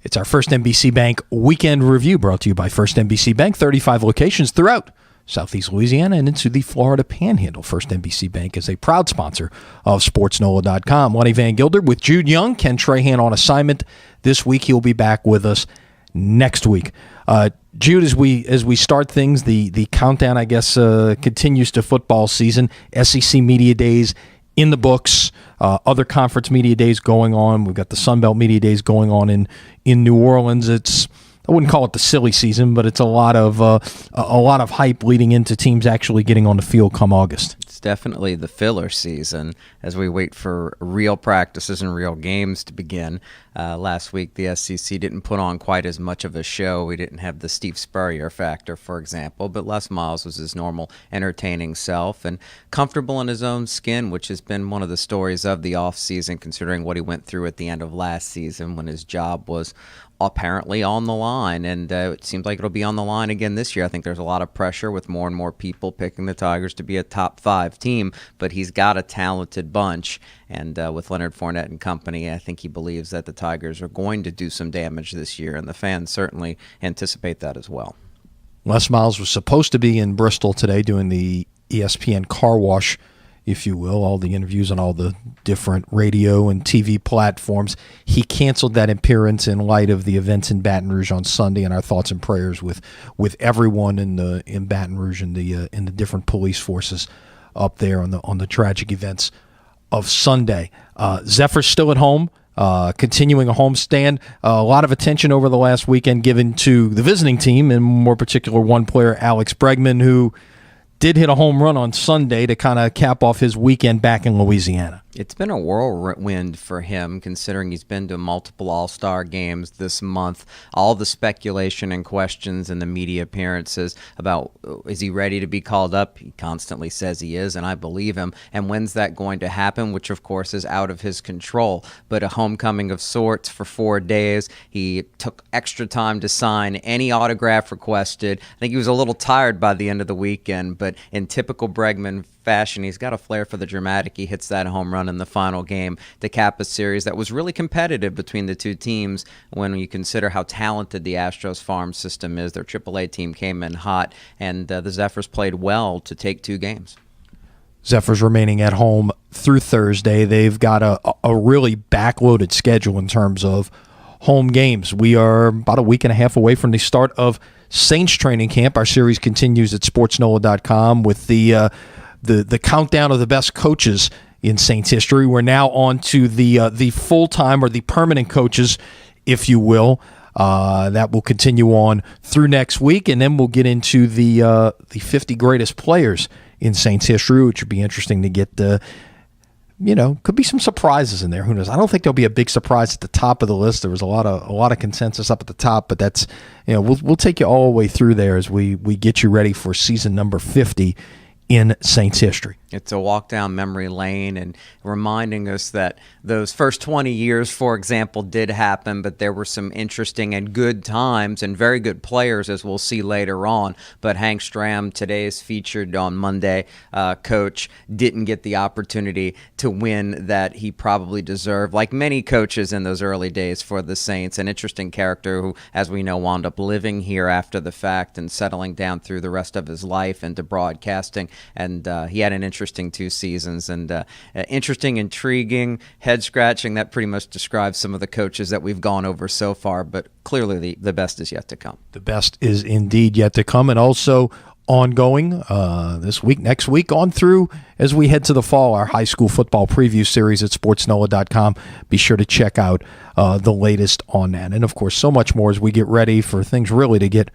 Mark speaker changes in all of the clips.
Speaker 1: It's our First NBC Bank Weekend Review, brought to you by First NBC Bank, 35 locations throughout Southeast Louisiana and into the Florida Panhandle. First NBC Bank is a proud sponsor of SportsNOLA.com. Lenny Vangilder with Jude Young, Ken Trahan on assignment this week. He'll be back with us next week. Jude, as we start things, the countdown, I guess, continues to football season. SEC Media Days in the books. Other conference media days going on. We've got the Sun Belt Media Days going on in New Orleans. I wouldn't call it the silly season, but it's a lot of hype leading into teams actually getting on the field come August.
Speaker 2: It's definitely the filler season as we wait for real practices and real games to begin. Last week, the SEC didn't put on quite as much of a show. We didn't have the Steve Spurrier factor, for example, but Les Miles was his normal entertaining self and comfortable in his own skin, which has been one of the stories of the offseason, considering what he went through at the end of last season when his job was apparently on the line, and it seems like it'll be on the line again this year. I think there's a lot of pressure with more and more people picking the Tigers to be a top 5 team, but he's got a talented bunch, and with Leonard Fournette and company, I think he believes that the Tigers are going to do some damage this year, and the fans certainly anticipate that as well.
Speaker 1: Les Miles was supposed to be in Bristol today doing the ESPN car wash, if you will, all the interviews on all the different radio and TV platforms. He canceled that appearance in light of the events in Baton Rouge on Sunday, and our thoughts and prayers with everyone in Baton Rouge and the different police forces up there on the tragic events of Sunday. Zephyr's still at home, continuing a homestand. A lot of attention over the last weekend given to the visiting team, and more particular one player, Alex Bregman, who did hit a home run on Sunday to kind of cap off his weekend back in Louisiana.
Speaker 2: It's been a whirlwind for him, considering he's been to multiple All-Star games this month. All the speculation and questions and the media appearances about, is he ready to be called up? He constantly says he is, and I believe him. And when's that going to happen? Which, of course, is out of his control. But a homecoming of sorts for 4 days. He took extra time to sign any autograph requested. I think he was a little tired by the end of the weekend, but in typical Bregman fashion, he's got a flair for the dramatic. He hits that home run in the final game to cap a series that was really competitive between the two teams when you consider how talented the Astros farm system is. Their AAA team came in hot, and the Zephyrs played well to take 2 games.
Speaker 1: Zephyrs remaining at home through Thursday. They've got a really backloaded schedule in terms of home games. We are about a week and a half away from the start of Saints training camp. Our series continues at SportsNOLA.com with the countdown of the best coaches in Saints history. We're now on to the full-time or the permanent coaches, if you will. That will continue on through next week, and then we'll get into the 50 greatest players in Saints history, which would be interesting to get. Could be some surprises in there. Who knows? I don't think there'll be a big surprise at the top of the list. There was a lot of consensus up at the top, but that's we'll take you all the way through there as we get you ready for season number 50 in Saints history.
Speaker 2: It's a walk down memory lane and reminding us that those first 20 years, for example, did happen, but there were some interesting and good times and very good players, as we'll see later on. But Hank Stram, today's featured on Monday, coach, didn't get the opportunity to win that he probably deserved, like many coaches in those early days for the Saints. An interesting character who, as we know, wound up living here after the fact and settling down through the rest of his life into broadcasting. And he had an interesting 2 seasons, and interesting, intriguing, head-scratching. That pretty much describes some of the coaches that we've gone over so far, but clearly the best is yet to come.
Speaker 1: The best is indeed yet to come, and also ongoing this week, next week, on through as we head to the fall, our high school football preview series at SportsNOLA.com. Be sure to check out the latest on that. And, of course, so much more as we get ready for things really to get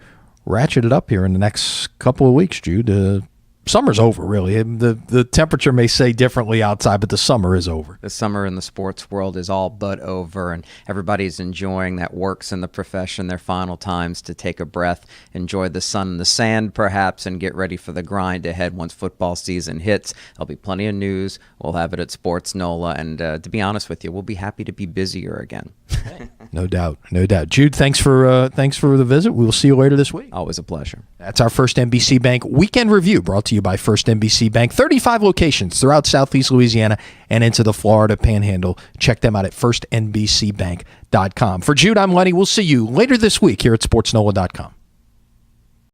Speaker 1: ratcheted up here in the next couple of weeks, Jude. Summer's over, really. The temperature may say differently outside, but the summer is over.
Speaker 2: The summer in the sports world is all but over, and everybody's enjoying that works in the profession their final times to take a breath, enjoy the sun and the sand, perhaps, and get ready for the grind ahead once football season hits. There'll be plenty of news. We'll have it at Sports NOLA, and to be honest with you, we'll be happy to be busier again.
Speaker 1: No doubt. Jude, thanks for the visit. We will see you later this week.
Speaker 2: Always a pleasure.
Speaker 1: That's our first NBC Bank Weekend Review, brought to you you by First NBC Bank. 35 locations throughout Southeast Louisiana and into the Florida Panhandle. Check them out at firstnbcbank.com. For Jude, I'm Lenny. We'll see you later this week here at sportsnola.com.